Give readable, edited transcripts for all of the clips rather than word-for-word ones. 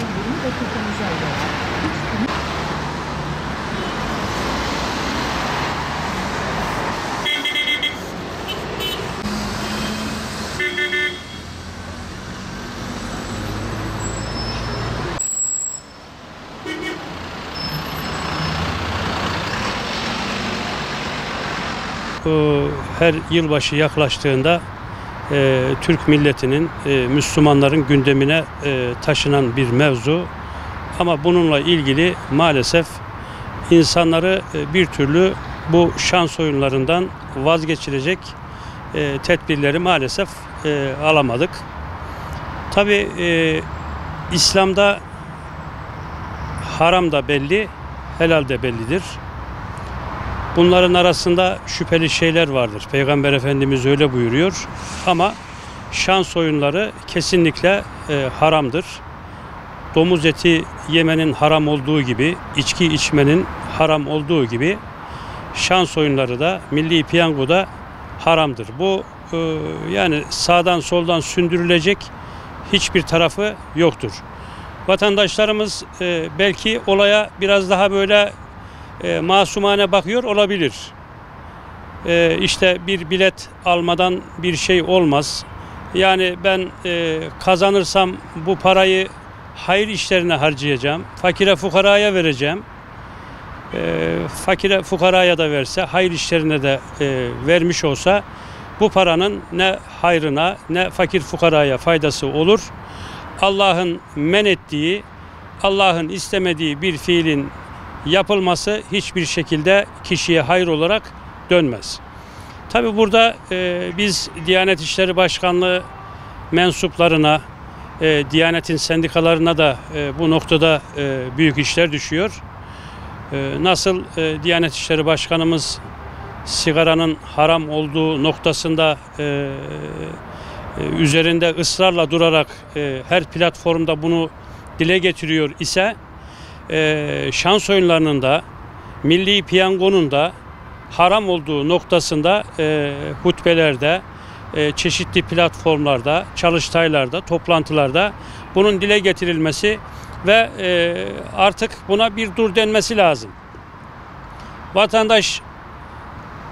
20 dakikamızı alıyor. Her yılbaşı yaklaştığında Türk milletinin, Müslümanların gündemine taşınan bir mevzu. Ama bununla ilgili maalesef insanları bir türlü bu şans oyunlarından vazgeçirecek tedbirleri maalesef alamadık. Tabii İslam'da haram da belli, helal de bellidir. Bunların arasında şüpheli şeyler vardır. Peygamber Efendimiz öyle buyuruyor. Ama şans oyunları kesinlikle haramdır. Domuz eti yemenin haram olduğu gibi, içki içmenin haram olduğu gibi şans oyunları da, milli piyango da haramdır. Bu yani sağdan soldan sündürülecek hiçbir tarafı yoktur. Vatandaşlarımız belki olaya biraz daha böyle masumane bakıyor olabilir. İşte bir bilet almadan bir şey olmaz. Yani ben kazanırsam bu parayı hayır işlerine harcayacağım. Fakire fukaraya vereceğim. Fakire fukaraya da verse, hayır işlerine de vermiş olsa bu paranın ne hayrına ne fakir fukaraya faydası olur. Allah'ın men ettiği, Allah'ın istemediği bir fiilin yapılması hiçbir şekilde kişiye hayır olarak dönmez. Tabi burada biz Diyanet İşleri Başkanlığı mensuplarına, Diyanet'in sendikalarına da bu noktada büyük işler düşüyor. Nasıl Diyanet İşleri Başkanımız sigaranın haram olduğu noktasında üzerinde ısrarla durarak her platformda bunu dile getiriyor ise şans oyunlarının da milli piyangonun da haram olduğu noktasında hutbelerde, çeşitli platformlarda, çalıştaylarda, toplantılarda bunun dile getirilmesi ve artık buna bir dur denmesi lazım. Vatandaş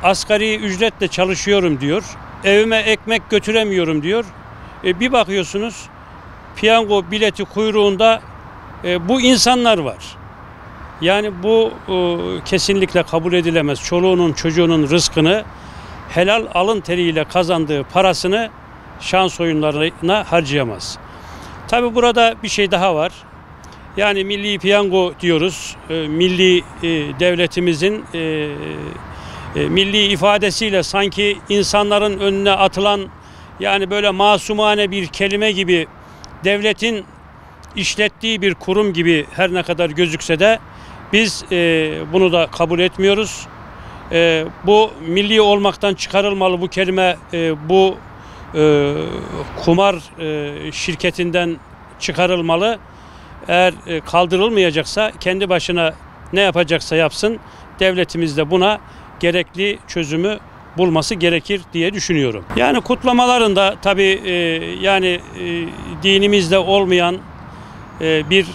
asgari ücretle çalışıyorum diyor, evime ekmek götüremiyorum diyor. Bir bakıyorsunuz piyango bileti kuyruğunda bu insanlar var. Yani bu kesinlikle kabul edilemez. Çoluğunun çocuğunun rızkını helal alın teriyle kazandığı parasını şans oyunlarına harcayamaz. Tabi burada bir şey daha var. Yani milli piyango diyoruz. Milli devletimizin milli ifadesiyle sanki insanların önüne atılan yani böyle masumane bir kelime gibi devletin işlettiği bir kurum gibi her ne kadar gözükse de biz bunu da kabul etmiyoruz. Bu milli olmaktan çıkarılmalı bu kelime, bu kumar şirketinden çıkarılmalı. Eğer kaldırılmayacaksa kendi başına ne yapacaksa yapsın, devletimiz de buna gerekli çözümü bulması gerekir diye düşünüyorum. Yani kutlamalarında tabii yani dinimizde olmayan bir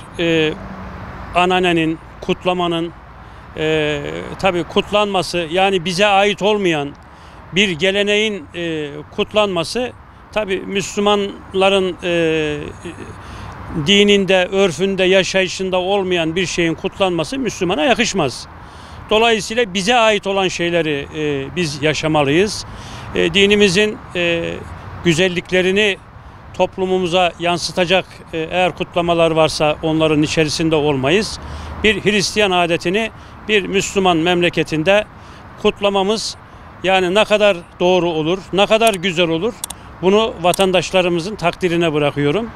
ananenin, kutlamanın tabii kutlanması yani bize ait olmayan bir geleneğin kutlanması tabii Müslümanların dininde, örfünde, yaşayışında olmayan bir şeyin kutlanması Müslümana yakışmaz. Dolayısıyla bize ait olan şeyleri biz yaşamalıyız. Dinimizin güzelliklerini toplumumuza yansıtacak eğer kutlamalar varsa onların içerisinde olmayız. Bir Hristiyan adetini bir Müslüman memleketinde kutlamamız yani ne kadar doğru olur, ne kadar güzel olur bunu vatandaşlarımızın takdirine bırakıyorum.